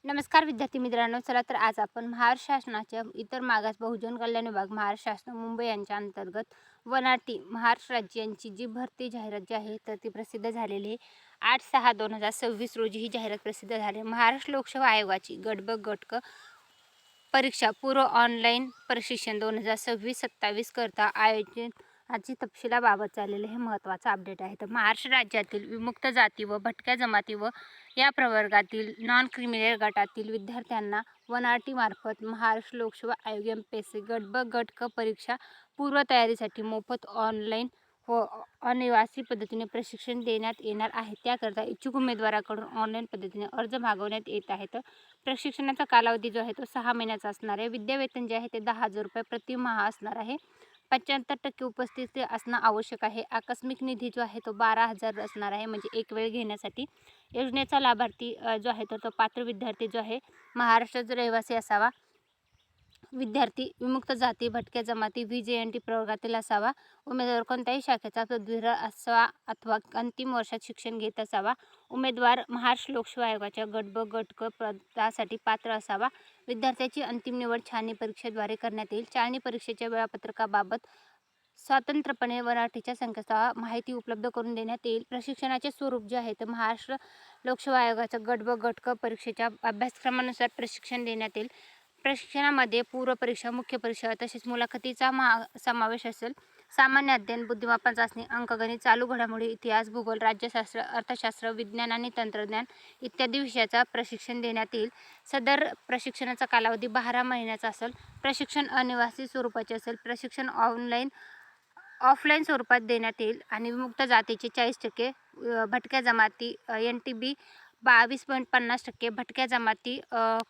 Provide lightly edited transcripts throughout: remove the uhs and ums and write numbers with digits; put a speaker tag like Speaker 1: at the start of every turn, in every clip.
Speaker 1: नमस्कार विद्यार्थी मित्रांनो, चला तर आज आपण महाराष्ट्र शासनाच्या इतर मागास बहुजन कल्याण विभाग महाराष्ट्र शासन मुंबई यांच्या अंतर्गत वनाटी महाराष्ट्र राज्य यांची जी भरती जाहिरात जी आहे तर ती प्रसिद्ध झालेली आहे. 8/6/2026 रोजी ही जाहिरात प्रसिद्ध झाली. महाराष्ट्र लोकसेवा आयोगाची गट ब गट क परीक्षा पूर्व ऑनलाईन प्रशिक्षण 2026-27 करता आयोजित आजची तपशिलाबाबत चाललेले हे महत्त्वाचं अपडेट आहे. तर महाराष्ट्र राज्यातील विमुक्त जाती व भटक्या जमाती व या प्रवर्गातील नॉन क्रिमिनल गटातील विद्यार्थ्यांना वनाटी मार्फत महाराष्ट्र लोकसेवा आयोग MPSC गट ब गट क परीक्षा पूर्वतयारीसाठी मोफत ऑनलाईन व अनिवासी पद्धतीने प्रशिक्षण देण्यात येणार आहे. त्याकरता इच्छुक उमेदवाराकडून ऑनलाईन पद्धतीने अर्ज मागवण्यात येत आहे. तर प्रशिक्षणाचा कालावधी जो आहे तो 6 महिन्याचा असणार आहे. विद्यावेतन जे आहे ते 10,000 रुपये प्रतिमाह असणार आहे. 75% उपस्थिती असणं आवश्यक आहे. आकस्मिक निधी जो आहे तो 12,000 असणार आहे, म्हणजे एक वेळ घेण्यासाठी. योजनेचा लाभार्थी जो आहे तर तो पात्र विद्यार्थी जो आहे महाराष्ट्राचा रहिवासी असावा. विद्यार्थी विमुक्त जाती भटक्या जमाती VJNT प्रवर्गातील असावा. उमेदवार कोणत्याही शाखेचा पदवीधर असावा अथवा अंतिम वर्षात शिक्षण घेत असावा. उमेदवार महाराष्ट्र लोकसेवा आयोगाच्या गट ब गट क पदासाठी पात्र असावा. विद्यार्थ्याची अंतिम निवड छाननी परीक्षेद्वारे करण्यात येईल. छाननी परीक्षेच्या वेळापत्रकाबाबत स्वतंत्रपणे वनाटीच्या संकेतस्थळावर माहिती उपलब्ध करून देण्यात येईल. प्रशिक्षणाचे स्वरूप जे आहे तर महाराष्ट्र लोकसेवा आयोगाच्या गट ब गट क परीक्षेच्या अभ्यासक्रमानुसार प्रशिक्षण देण्यात येईल. प्रशिक्षणामध्ये पूर्वपरीक्षा, मुख्य परीक्षा तसेच मुलाखतीचा समावेश असेल. सामान्य अध्ययन, बुद्धिमत्ता चाचणी, अंकगणित, चालू घडामोडी, इतिहास, भूगोल, राज्यशास्त्र, अर्थशास्त्र, विज्ञान आणि तंत्रज्ञान इत्यादी विषयाचा प्रशिक्षण देण्यात येईल. सदर प्रशिक्षणाचा कालावधी 12 महिन्याचा असेल. प्रशिक्षण अनिवासी स्वरूपाचे असेल. प्रशिक्षण ऑफलाईन स्वरूपात देण्यात येईल आणि विमुक्त जातीचे 40%, भटक्या जमाती NTB 22.50%, भटक्या जमाती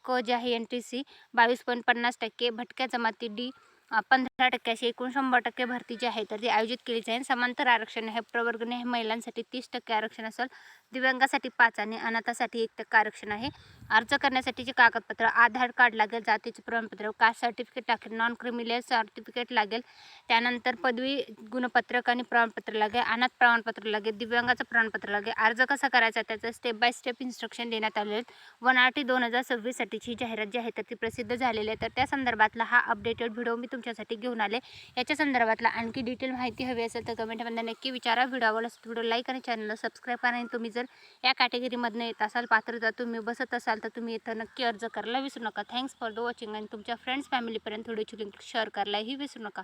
Speaker 1: क जे आहे NTC 22.50%, भटक्या जमाती D 15% अशी एकूण 100% भरती जी आहे तर ती आयोजित केली जाईल. समांतर आरक्षण हे प्रवर्गने महिलांसाठी 30% आरक्षण असेल. दिव्यांगासाठी 5 आणि अनाथासाठी 1% आरक्षण आहे. अर्ज करण्यासाठीचे कागदपत्र आधार कार्ड लागेल, जातीचे प्रमाणपत्र, कास्ट सर्टिफिकेट लागेल, नॉन क्रिमिनल सर्टिफिकेट लागेल, त्यानंतर पदवी गुणपत्रक आणि प्रमाणपत्र लागेल, अनाथ प्रमाणपत्र लागेल, दिव्यांगाचं प्रमाणपत्र लागेल. अर्ज कसा करायचा त्याचं स्टेप बाय स्टेप इन्स्ट्रक्शन देण्यात आले आहेत. वनाटी 2026 साठीची जाहिरात जी आहे तर ती प्रसिद्ध झालेली आहे. तर त्या संदर्भातला हा अपडेटेड व्हिडिओ मी तुमच्यासाठी घेऊन आले. याच्या संदर्भातला आणखी डिटेल माहिती हवी असेल तर कमेंटमध्ये नक्की विचारा. व्हिडिओ आवडला असेल व्हिडिओ लाईक आणि चॅनलला सबस्क्राईब करा. आणि तुम्ही जर या कॅटेगरीमधून येत असाल, पात्रता तुम्ही बसत असाल तर तुम्ही इथं नक्की अर्ज करायला विसरू नका. थँक्स फॉर द वॉचिंग आणि तुमच्या फ्रेंड्स फॅमिलीपर्यंत व्हिडिओची लिंक शेअर करायलाही विसरू नका.